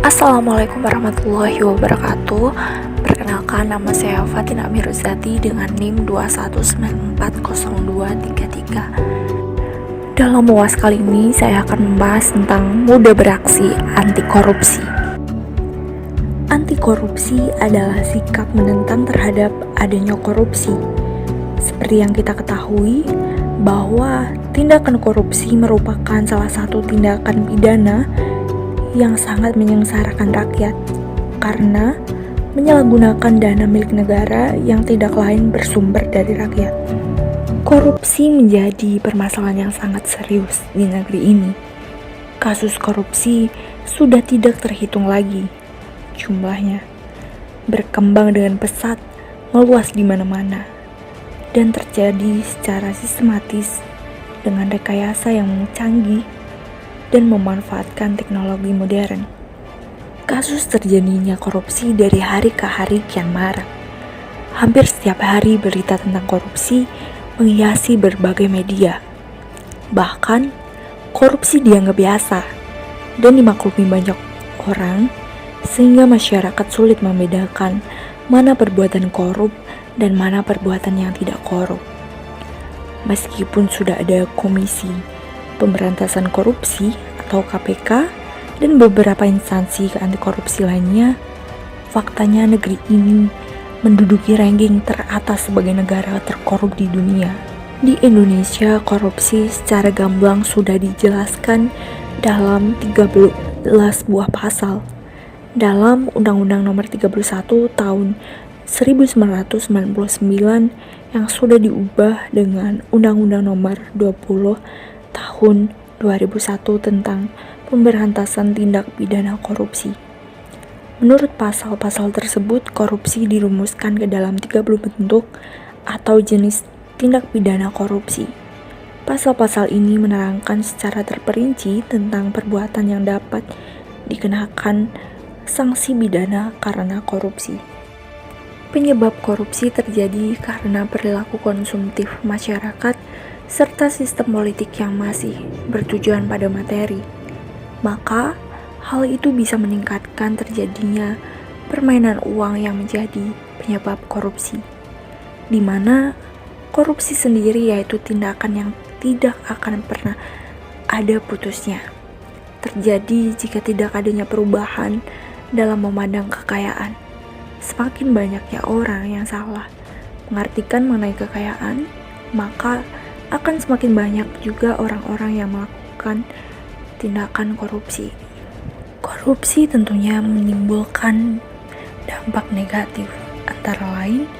Assalamualaikum warahmatullahi wabarakatuh. Perkenalkan, nama saya Fatin Amiruzati dengan NIM 2194023. Dalam UAS kali ini saya akan membahas tentang muda beraksi anti korupsi. Anti korupsi adalah sikap menentang terhadap adanya korupsi. Seperti yang kita ketahui bahwa tindakan korupsi merupakan salah satu tindakan pidana yang sangat menyengsarakan rakyat karena menyalahgunakan dana milik negara yang tidak lain bersumber dari rakyat. Korupsi menjadi permasalahan yang sangat serius di negeri ini. Kasus korupsi sudah tidak terhitung lagi jumlahnya, berkembang dengan pesat, meluas di mana-mana, dan terjadi secara sistematis dengan rekayasa yang canggih dan memanfaatkan teknologi modern. Kasus terjadinya korupsi dari hari ke hari kian marak. Hampir setiap hari berita tentang korupsi menghiasi berbagai media. Bahkan, korupsi dianggap biasa dan dimaklumi banyak orang, sehingga masyarakat sulit membedakan mana perbuatan korup dan mana perbuatan yang tidak korup. Meskipun sudah ada Komisi Pemberantasan Korupsi atau KPK dan beberapa instansi anti korupsi lainnya, faktanya negeri ini menduduki ranking teratas sebagai negara terkorup di dunia. Di Indonesia, korupsi secara gamblang sudah dijelaskan dalam 13 buah pasal dalam Undang-Undang Nomor 31 Tahun 1999 yang sudah diubah dengan Undang-Undang Nomor 20 Tahun 2001 tentang pemberantasan tindak pidana korupsi. Menurut pasal-pasal tersebut, korupsi dirumuskan ke dalam 30 bentuk atau jenis tindak pidana korupsi. Pasal-pasal ini menerangkan secara terperinci tentang perbuatan yang dapat dikenakan sanksi pidana karena korupsi. Penyebab korupsi terjadi karena perilaku konsumtif masyarakat serta sistem politik yang masih bertujuan pada materi. Maka, hal itu bisa meningkatkan terjadinya permainan uang yang menjadi penyebab korupsi, di mana korupsi sendiri yaitu tindakan yang tidak akan pernah ada putusnya. Terjadi jika tidak adanya perubahan dalam memandang kekayaan. Semakin banyaknya orang yang salah mengartikan mengenai kekayaan, maka akan semakin banyak juga orang-orang yang melakukan tindakan korupsi. Korupsi tentunya menimbulkan dampak negatif, antara lain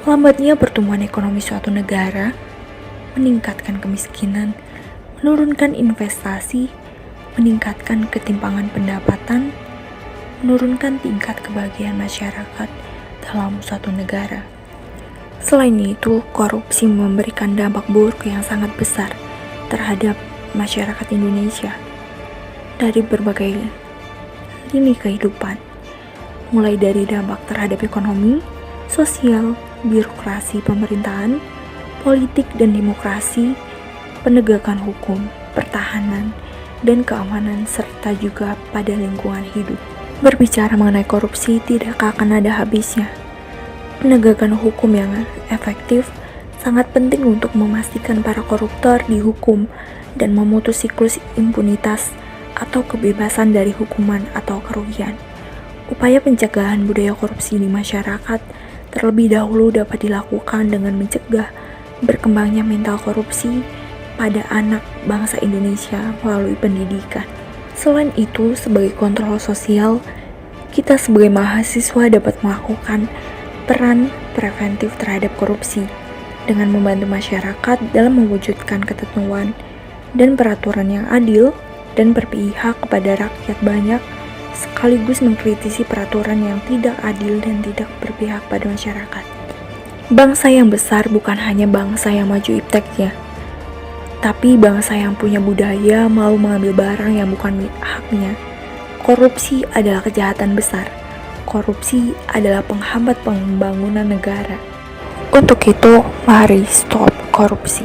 lambatnya pertumbuhan ekonomi suatu negara, meningkatkan kemiskinan, menurunkan investasi, meningkatkan ketimpangan pendapatan, menurunkan tingkat kebahagiaan masyarakat dalam suatu negara. Selain itu, korupsi memberikan dampak buruk yang sangat besar terhadap masyarakat Indonesia dari berbagai lini kehidupan, mulai dari dampak terhadap ekonomi, sosial, birokrasi pemerintahan, politik dan demokrasi, penegakan hukum, pertahanan, dan keamanan, serta juga pada lingkungan hidup. Berbicara mengenai korupsi tidak akan ada habisnya. Penegakan hukum yang efektif sangat penting untuk memastikan para koruptor dihukum dan memutus siklus impunitas atau kebebasan dari hukuman atau kerugian. Upaya pencegahan budaya korupsi di masyarakat terlebih dahulu dapat dilakukan dengan mencegah berkembangnya mental korupsi pada anak bangsa Indonesia melalui pendidikan. Selain itu, sebagai kontrol sosial, kita sebagai mahasiswa dapat melakukan peran preventif terhadap korupsi dengan membantu masyarakat dalam mewujudkan ketentuan dan peraturan yang adil dan berpihak kepada rakyat banyak, sekaligus mengkritisi peraturan yang tidak adil dan tidak berpihak pada masyarakat. Bangsa yang besar bukan hanya bangsa yang maju ipteknya, tapi bangsa yang punya budaya mau mengambil barang yang bukan haknya. Korupsi adalah kejahatan besar. Korupsi adalah penghambat pembangunan negara. Untuk itu, mari stop korupsi.